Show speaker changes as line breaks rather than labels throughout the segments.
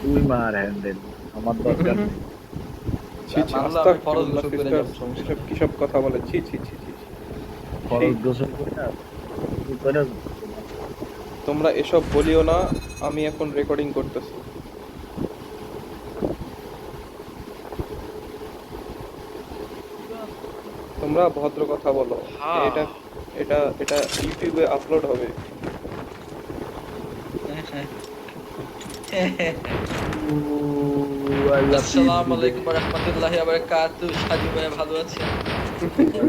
তুই মার হ্যান্ডেল, আমার দরকার নেই।
ছি ছি,
মানলে আমি ফরজ
আস্তাগফিরুল্লাহ
গোসল করে
সিস্টার,
যাবো, সমস্যা
এসব
নেই।
কিসব কথা বলে, ছি ছি ছি ছি ছি। ছি,
খরচ গোসল করে না, শুরু করে
তোমরা এসব বলিও না, আমি এখন রেকর্ডিং করতেছি। তোমরা ভদ্র কথা বলো।
হ্যাঁ।
এটা এটা এটা ইউটিউবে আপলোড হবে।
আল্লাহ পিস
আসসালামু
দিবে।
আলাইকুম ওয়া রাহমাতুল্লাহি ওয়া বারাকাতুহু। সাজু ভাই ভালো আছেন?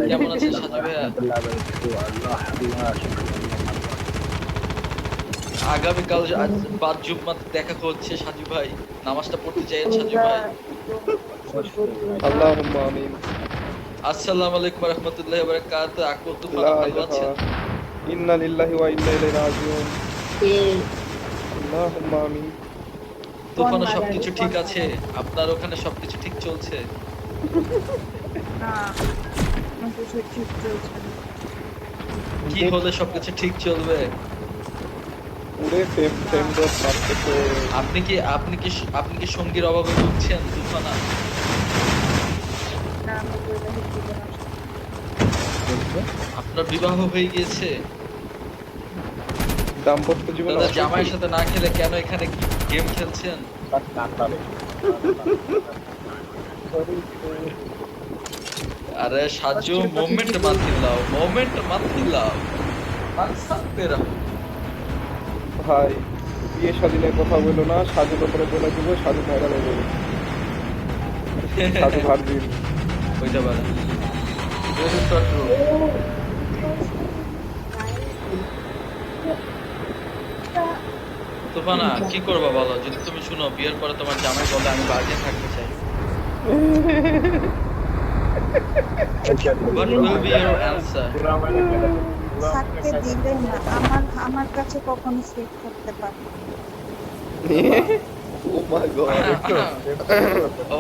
কেমন আছেন সাজু ভাইয়া?
আল্লাহ আল্লাহ শুকরিয়া, আল্লাহ ভালো আছে।
আগামীকাল আজ বাদ জুম্মাতে দেখা হচ্ছে সাজু ভাই। নামাজটা পড়তে চাইছেন সাজু ভাই?
আল্লাহুম্মা আমিন।
আসসালামু আলাইকুম ওয়া রাহমাতুল্লাহি ওয়া বারাকাতুহু। আকু তুফান
লা
ভালো
ইলাহা
আছেন?
ইন্না লিল্লাহি ওয়া ইন্না ইলাইহি রাজিউন। আল্লাহুম্মা আমিন।
তুফানও সবকিছু ঠিক আছে? আপনার ওখানে সবকিছু ঠিক চলছে?
না, আমার কিছু ঠিক চলছে না।
কি হলে সবকিছু ঠিক চলবে?
পুরে ফেম ডট মারতেছে।
আপনি কি সঙ্গীর অভাবে ভুগছেন তুফানা?
না, আমি বৈবাহিক জীবন
আপনার বিবাহ হয়ে গিয়েছে?
দাম্পত্য জীবন
দাদা
অশান্তি।
জামাইয়ের সাথে না খেলে কেন এখানে গেম খেলছেন? अरे साजू मोमेंट मत हिलाओ मत सकते रहो।
ভাই, বিয়ে স্বাধীনের কথা বললো না, সাজুর উপরে বলে দিব, সাজু ভাইরাল হয়ে যাবে। সাজু ভার্জিন।
হইতে পারে। This is so true. তুফানা কি করবা বলো, যদি তুমি শুনো বিয়ের পরে তোমার জামাই বলে আমি ভার্জিন থাকতে চাই, what will be your answer?
থাকতে দিবেন না, আমার কাছে কখনো সেফ থাকতে পারে না।
ও মাই god.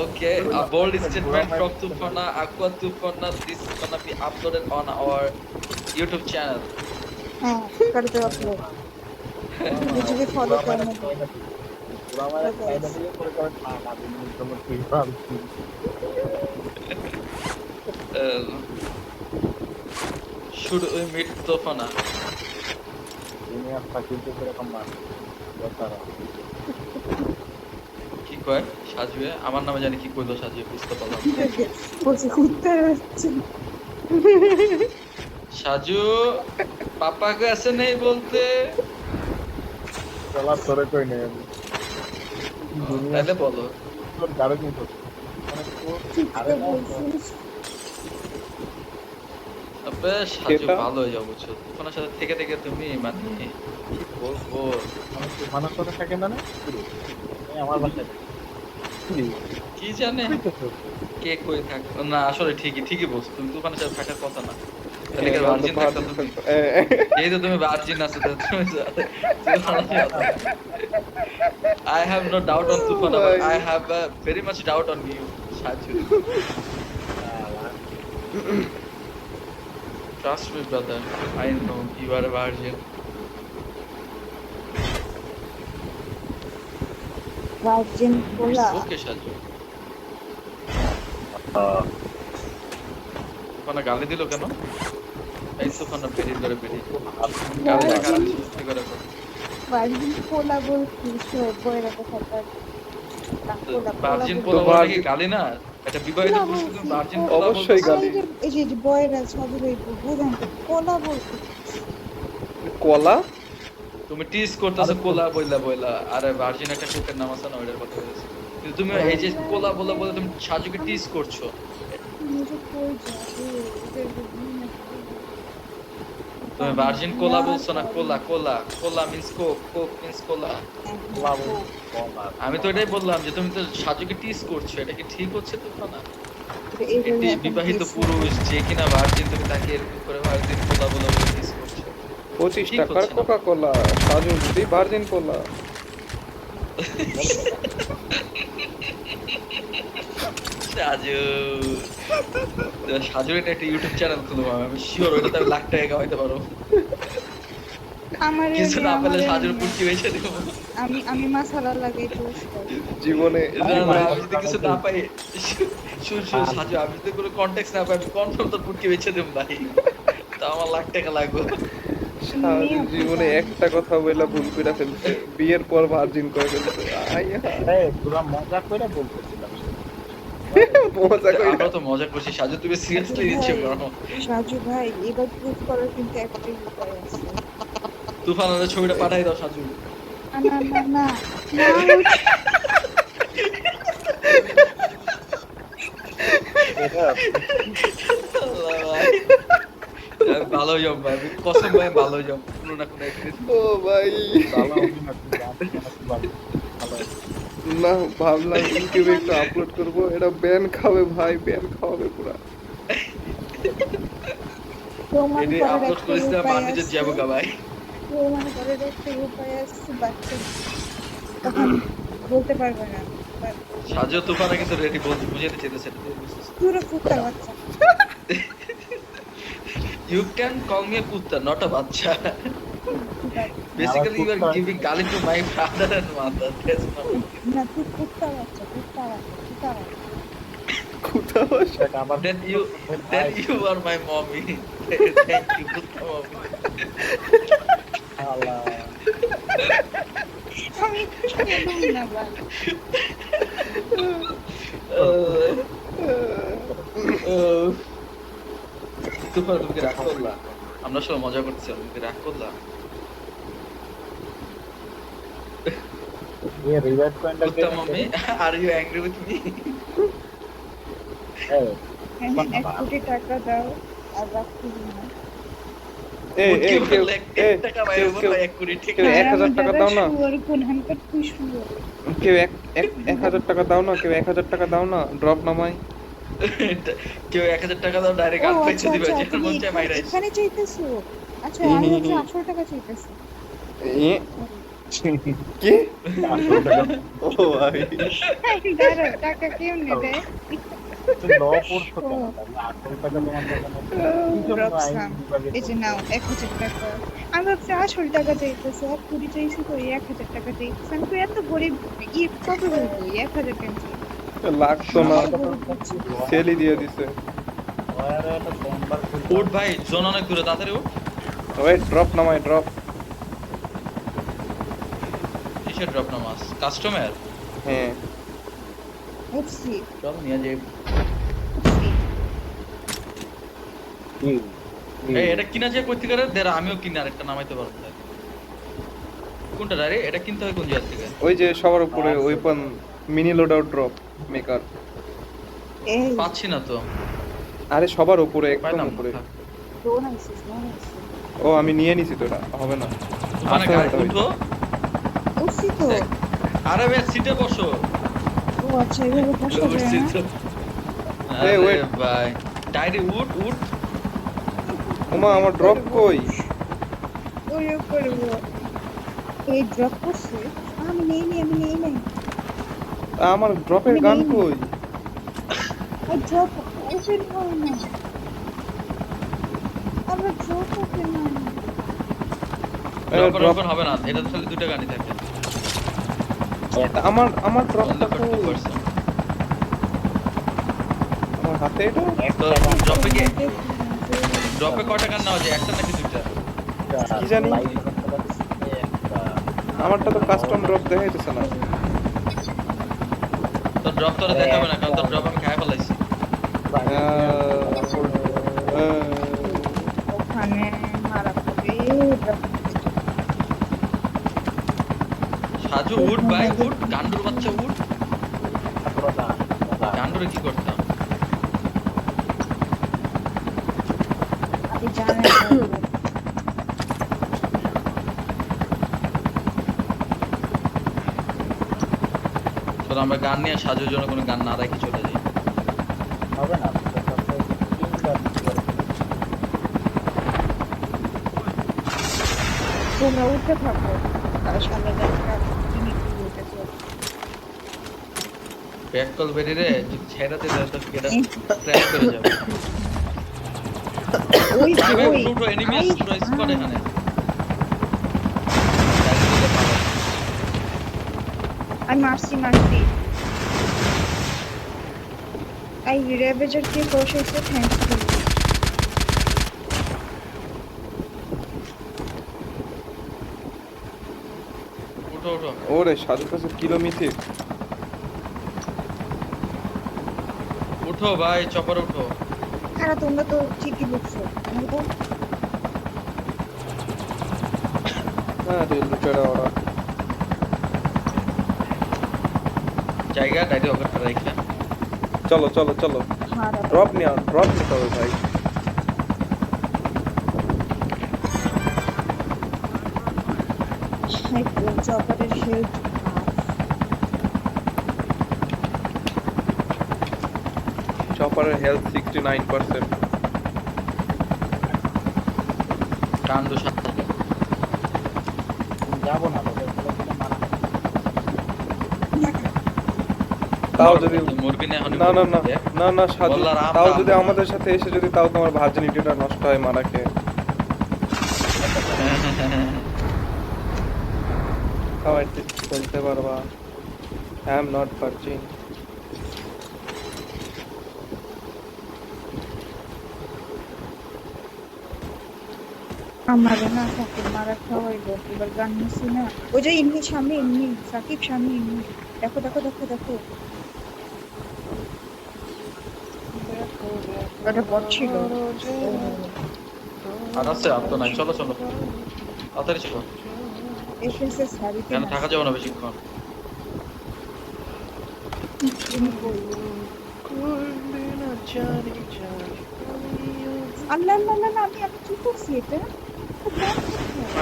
Okay, a bold statement from Tufana, Aqua Tufana. This is gonna be uploaded on our YouTube channel.
হ্যাঁ, করে দেওয়া আপলোড ইউটিউবে ফলো করেন। Should we meet Tufana? কি কয় সাজুয়ে? আমার নামে জানি কি কইলো সাজুয়ে, বুঝতে পারলাম না। বলছে ঘুরতে যাচ্ছে।
সাজু পাপা কে ऐसे नहीं बोलते। তাহলে বলো।
ঠিকই বলছিস।
তবে সাজু
কেটা?
ভালো হয়ে যাও বুঝছো, তুফানের সাথে থেকে থেকে তুমি মানে কি বলবো।
আমার বাসায়
কি জানে কে কই থাক না, আসলে ঠিকই বলছো, তুমি তুফানের সাথে থাকার কথা না। তাহলে কি ভার্জিন থাকতা তুমি? এই তো তুমি ভার্জিন আছো তো তুমি I have no doubt on Tufana, but I have very much doubt on you, Shaju. Trust me, brother. I know you are a virgin.
Virgin পোলা।
It's okay, Shaju. Tufana গালি দিল কেন? এই Tufana বেরি ধরে বেরি। গালি না কারণ সৃষ্টি করে কর।
ভার্জিন পোলা বলছি, বইরা কথা তার।
ভার্জিন পোলা বলা কি গালি না? এটা বিবাহিত পুরুষকে তুমি ভার্জিন পোলা
অবশ্যই
বলছো।
গালি।
এই যে বয়রা সাধু ভাই বুঝেন পোলা বলতে।
কলা?
তুমি টিজ করতেছো কোলা বইলা, আরে ভার্জিন একটা কুকের নাম আছে না, ওইটার কথা বলছি। কিন্তু তুমি এই যে কোলা বলে তুমি সাজুকে টিজ করছো।
মুঝে কই যাবে এদের বুঝিনা।
তুমি ভার্জিন কোলা বলছো না, কোলা মিন্স কোক মিন্স কোলা। আমি তো এটাই বললাম যে তুমি তো সাজুকে টিজ করছো, এটা কি ঠিক হচ্ছে তো না? একটি বিবাহিত পুরুষ যে কিনা ভার্জিন, তুমি তাকে এরকম করে ভার্জিন কোলা বলে টিজ করছো।
25
ঠিক
টাকার
হচ্ছে না।
কোকা কোলা, সাজু যদি ভার্জিন কোলা।
সাজুর একটা ইউটিউব চ্যানেল খুলবো, আমি শিওর ওইটাতে আমি লাখ টাকা কামাইতে পারবো।
আমার
কিছু না পেলে
আমার
সাজুর পুটকি বেছে দেবো।
আমি মাসালা লাগাই পুরস্কার।
জীবনে
আমি যদি কিছু না পাই, শুন সাজু, আমি যদি কোনো কন্টেক্ট না পাই, আমি কনফার্ম তোর পুটকি বেছে দেবো ভাই। তা আমার লাখ টাকা লাগবে।
সারাদিন জীবনে একটা কথা বলে ভুল করে ফেলছে, বিয়ের পর ভার্জিন করে ফেলছে। আইয়া
তোরা মজা করে বলতেছিলাম
মজা করে
আমরা তো মজা করছি সাজু, তুমি সিরিয়াসলি নিচ্ছ কেন?
সাজু ভাই এবার প্রুফ করার কিন্তু একটাই উপায় আছে।
তুফান ওদের ছবিটা পাঠাই দাও সাজু।
না না না না
আল্লাহ ভাই। আমি ভালো জম ভাই, আমি কসম ভাই ভালো জম, কোনো না কোনো একদিন।
ও ভাই না, ভাবলাম ইউটিউবে একটু আপলোড করবো, এটা ব্যান খাবে ভাই, ব্যান খাওয়াবে পুরা।
প্রমাণ
এটি
করার
আপলোড
একটা
করেছিলাম
উপায়
নিজের
আছে।
যাবো গা ভাই।
প্রমাণ করার একটা উপায় আছে, বাচ্চা তখন বলতে পারবে না।
সাজু তুফানে কিন্তু রেডি, বলতে বুঝাতে চেয়েছে।
পুরো কুত্তা বাচ্চা।
You can call me a kutta, not a bacha. Basically, you are giving gali to my father and mother. That's not okay.
না তুই কুত্তা বাচ্চা, কুত্তা বাচ্চা, কুত্তা বাচ্চা।
কোথাও বসে?
Then you are my mommy. Thank you, kutta mommy.
আমি খেলুম না ভাই।
তুফান, তুমি কি রাগ করলা? আমরা সবাই মজা করছি, তুমি কি রাগ করলা? Kutta mommy, are you angry with me?
হ্যাঁ, 1 কোটি টাকা দাও আর রাখতে দিন না।
এই এই
কি
কেউ
বললে?
এই
টাকা ভাই,
কেউ কেউ
1 কোটি ঠিক
কেউ 1000 টাকা দাও না,
কোন হানকাট তুই শুনো।
কেউ 1000 টাকা দাও না, কেউ 1000 টাকা দাও না, ড্রপ নামাই।
কেউ 1000 টাকা দাও, ডাইরেক্ট
ও
হাত
আচ্ছা
পেঁচে দিবে,
আচ্ছা,
যেটা
তুমি
মন চায় মাইরাইস।
এখানে চাইতেছো? আচ্ছা আমি হচ্ছে 800 টাকা চাইতেছি।
এ কি? ও ভাই
দাঁড়াও, টাকা কেউ নেবে? এই যে নাও 1000 টাকা। আমি ভাবছি আসল টাকা চাইতেছে, 1 কোটি চাইছি তো 1000 টাকা চাইতেছে। আমি তো এত গরিব, কত বলবো 1000 টাকা চাই।
লাগতো না, সেলই দিয়ে দিছে।
উঠ ভাই, জোন অনেক দূরে, তাড়াতাড়ি উঠ।
ওই ড্রপ নামাই, ড্রপ।
কিসের ড্রপ নামাস? কাস্টমার?
হ্যাঁ
উঠছি
চল নিয়ে যাই।
উঠছি।
এই এটা কিনা যায় কই থেকে রে? দেরা আমিও কিনে আরেকটা নামাইতে পারবো না। কোনটা রে? এটা কিনতে হয় কোন জায়গা থেকে?
ওই যে সবার উপরে weapon mini load out drop maker.
এই
পাচ্ছি না তো।
আরে সবার উপরে, একদম
পাইলাম
উপরে।
না।
ডোন আইছিস না?
ও আমি নিয়ে নিছি তো, এটা হবে না।
ওখানে
আসো,
গাড়ি
এটা
উঠো।
উঠছি তো।
আরে ভাই সিটে বসো।
ও আচ্ছা এভাবে বসা যায়
উঠছি
না?
তো।
এই,
আরে
wait.
ভাই, ডাইরি উঠ উঠ।
ওমা আমার ড্রপ কই?
ওইও করবো। এই ড্রপ করছে? আমি নেই নাই।
আমার ড্রপের গান কই?
ওই ড্রপ ওপেন হয় না। আমরা ড্রপ ওপেন হয় না।
ড্রপ
ওপেন হবে না, এটা তো খালি দুইটা গাড়ি থাকে।
আমার ড্রপটা
Only for
কই?
2%.
আমার হাতে এটা?
তো ড্রপে কি, ড্রপে কয়টা গান নেওয়া যায়? একটা নাকি দুইটা?
কি জানি? আমারটা তো কাস্টম ড্রপ দেখাইতেছে না।
তো ড্রপ তোরা দেখাবে না, কারণ তোর ড্রপ আমি খাই ফেলাইছি।
ওখানে মারা পড়ে ড্রপ।
সাজু উঠ ভাই, উঠ, গান্ডুর বাচ্চা উঠ। গান্ডুরে কি করতাম?
আপনি জানেন
চলো আমরা গান নিয়ে সাজুর জন্য কোনো গান না রাখি চলে যাই।
হবে না
তোমরা উঠতে থাকো, তার সামনে দেখা তিনি কি উঠেছে।
ব্যাক কল বেরি রে, যদি ছেড়াতে যায় তো এটা ক্র্যাশ করে যাবে।
ওই
ভাই ভাই
ওই
উঠো, এনিমি আছে পুরো স্কোয়াড এখানে।
মারছি আই রেভেজার কে বসেছে থ্যাঙ্কস টু
উঠো উঠো
ওরে সাজু কাছে কিলোমিটার
উঠো ভাই চপার উঠো
খারা তোমরা তো ঠিকই বলছো আমাকে তো
হ্যাঁ রে লুটেরা ওরা
জায়গা ডাইরে ওখানে রাখা
চলো চলো চলো
হারা
ড্রপ নিতে হবে ভাই
চপারের হেল্প
চপারের হেলথ 69%।
কান্দ সাথে
যাবো না তোদের বলে মারা
তাও যদি
মরবি না এখন
না না না না না সাজু
বললার আম
তাও
দাম
যদি
না।
আমাদের সাথে এসে যদি তাও তোমার ভার্জিনিটিটা নষ্ট হয় মারাকে তাও অ্যাটলিস্ট বলতে পারবা আই এম নট ভার্জিন
আমার না সাকিব মারা খাওয়াইলো এবার গান নিছি না ওই যে এমনি সামনে এমনি সাকিব সামনে এমনি দেখো দেখো দেখো দেখো ওটা বট ছিল
আর আছে আর তো নাই চলো চলো তাড়াতাড়ি চলো
এসেছে সারিতে
কেন থাকা যাবে না বেশিক্ষণ
আল্লাহ আল্লাহ আল্লাহ আমি কি করছি এটা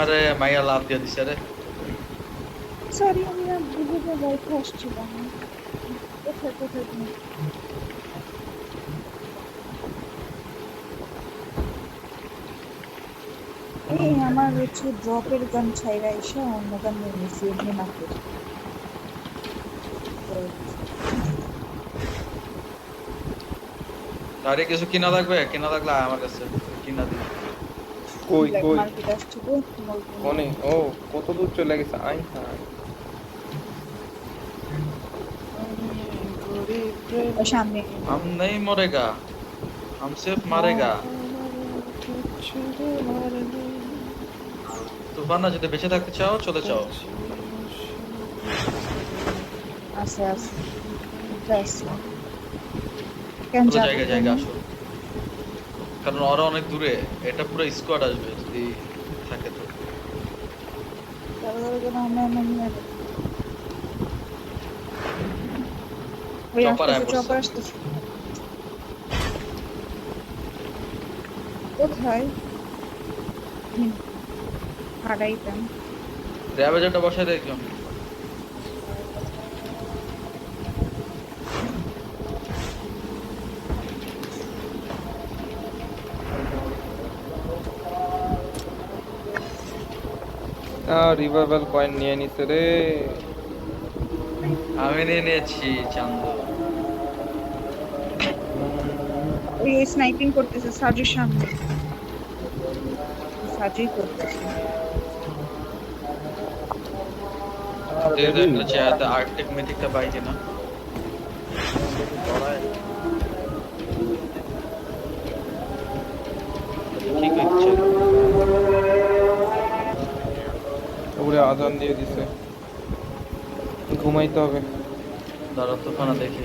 আরে মাইয়া লাভ দিয়ে দিছে রে
সরি আমি না বুঝে যাইতে আসছিলাম কোথায় কোথায় তুমি এই আমার হচ্ছে ড্রপের গান ছাইরা এসে অন্য গান নিয়ে নিয়েছি এমনি না করে
আরে কিছু কিনা লাগবে কিনা লাগলে আয় আমার কাছে কিনা দিই
কই কই
মার্কেট আসছে তো
কোনে ও কত দূর চলে গেছে আই হ্যাঁ
সামনে
हम नहीं मरेगा हम सिर्फ मारेगा তুফানা যদি বেঁচে থাকতে চাও চলে যাও
আছে আছে আছে কেন
পুরো
যাবে
জায়গা আসো কারণ ওরা অনেক দূরে এটা পুরো স্কোয়াড আসবে যদি থাকে তো চপার আয় পড়ছে।
চপার আসতেছে কোথায় হারাইতাম
র্যাবেজারটা বসায় দেখলাম
রিভাইভাল কয়েন নিয়ে নিছে রে
আমি নিয়ে নিয়েছি চান্দু
ওই স্নাইপিং করতেছে সাজুর সামনে সাজুই করতেছে
দে দে একটা চায়াতে আর্কটিক মিথিকটা পাই কিনা কি করছে
ওরে আজান দিয়ে দিছে ঘুমাইতে হবে
দাঁড়া তুফানা দেখি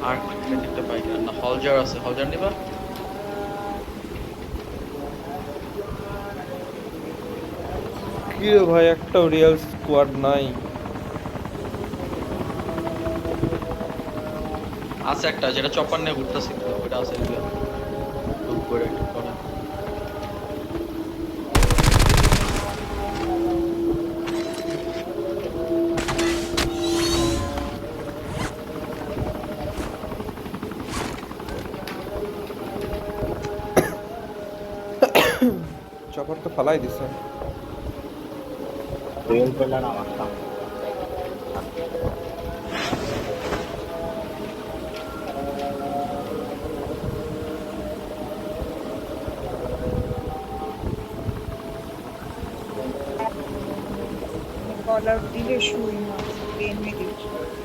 আর্কটিক মিথিকটা পাই কিনা না হলজার আছে হলজার নিবা
কি রে ভাই একটা রিয়েল স্কোয়াড নাই
আছে একটা যেটা চপার নিয়ে ঘুরতেছিল ওটা আছে টুক করে একটু পরে
চপার তো ফালাই দিছে
তেল পেলেন আমার কাম
কলার দিলে শুই না pain medication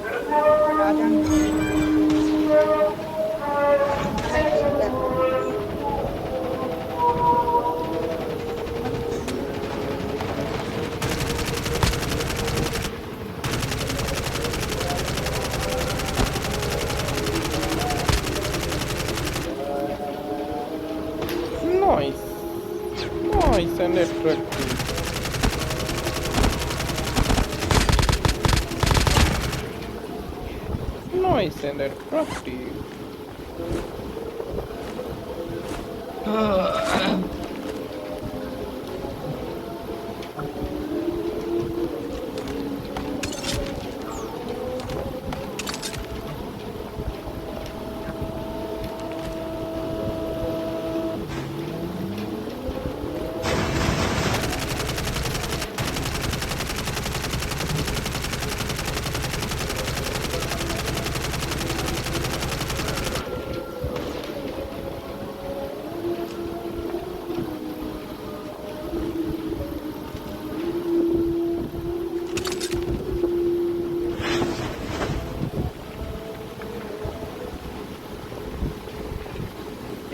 attractive. Nice and attractive.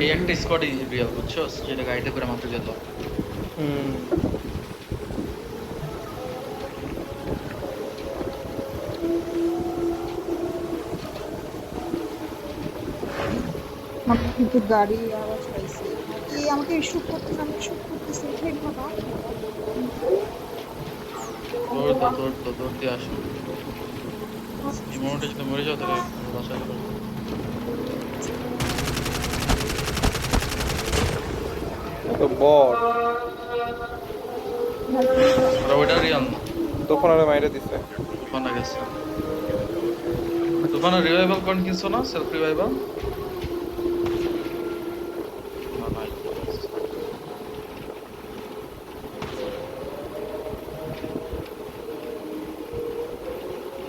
এই একটা স্কোয়াডই রিয়েল বুঝছো, যেটা গাড়িতে করে মাত্র যেত।
আমি কিন্তু গাড়ি আওয়াজ পাইছি। এই আমাকে শুট করতেছে, আমি শুট করতেছি। এই বাবা
দৌড় দিয়ে আসো। এই মোমেন্টে যদি মরে যাও তাহলে বাসায় যাবো।
তো বট
ওরা ওইটা রিয়াল না,
তখন আরে মাইরে দিছে।
তুফানা গেছে। তুফানা রিভাইভাল করেন কিনছো না, সেলফ রিভাইভাল? না নাই।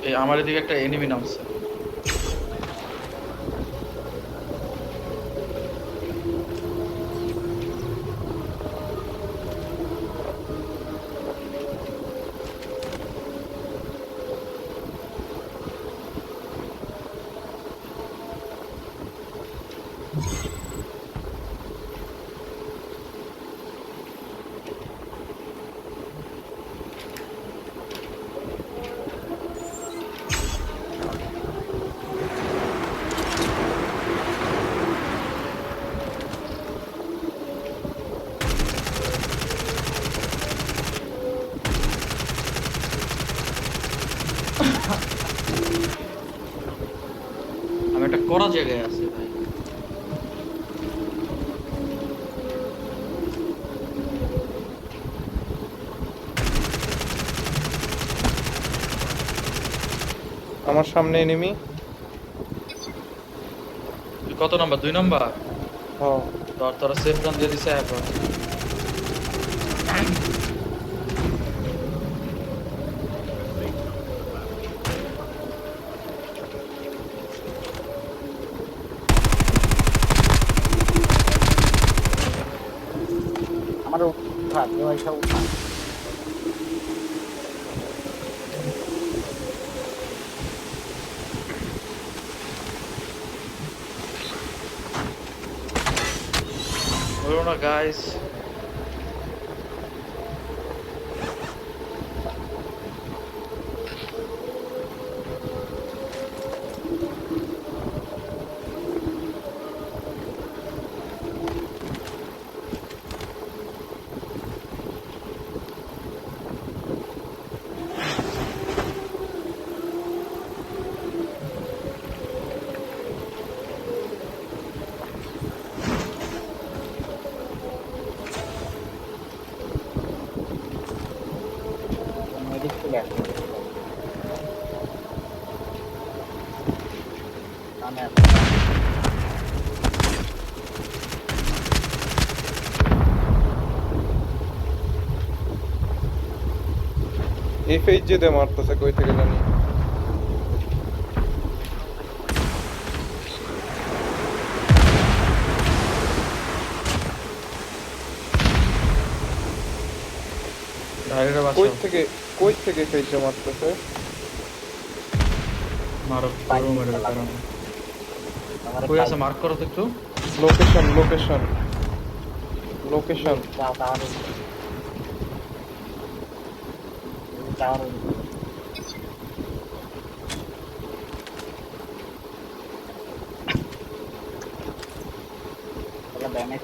এই আমার এদিকে একটা এনিমি নামছে। আমি একটা কড়া জায়গায় আছি ভাই।
আমার সামনে এনিমি।
তুই কত নাম্বার? 2 নাম্বার।
হ্যাঁ
তোরা সেফ রান দিয়ে দিছে এখন।
আমার উঠা কেউ এসে উঠা
বলো না গাইস।
মেডিক চলে আসবে আমি
এফএইচ যেতে মারতেছে কই থেকে জানি।
ধারের
কই
বাঁচাও।
থেকে এফএইচ মারতেছে।
মারো পুরো মেরে কারণ কই আছে মার্ক করো তো একটু।
লোকেশন
টাওয়ার ড্যামেজ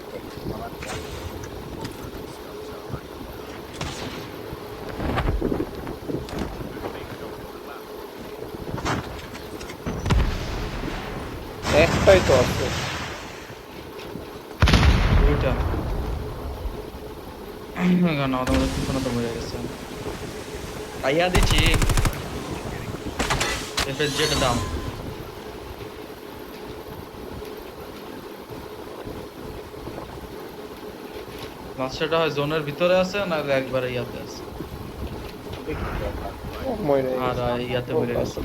একটাই তো আছে।
দুইটা গান আমাদের পিছনে তো মরে গেছে আইয়া দিচ্ছি এফএস জেড দাম মাস্টারটা হয় জোনের ভিতরে আছে না একবারে ইয়াতে আছে
মরে
আর
গেছে।
ইয়াতে মরে গেছে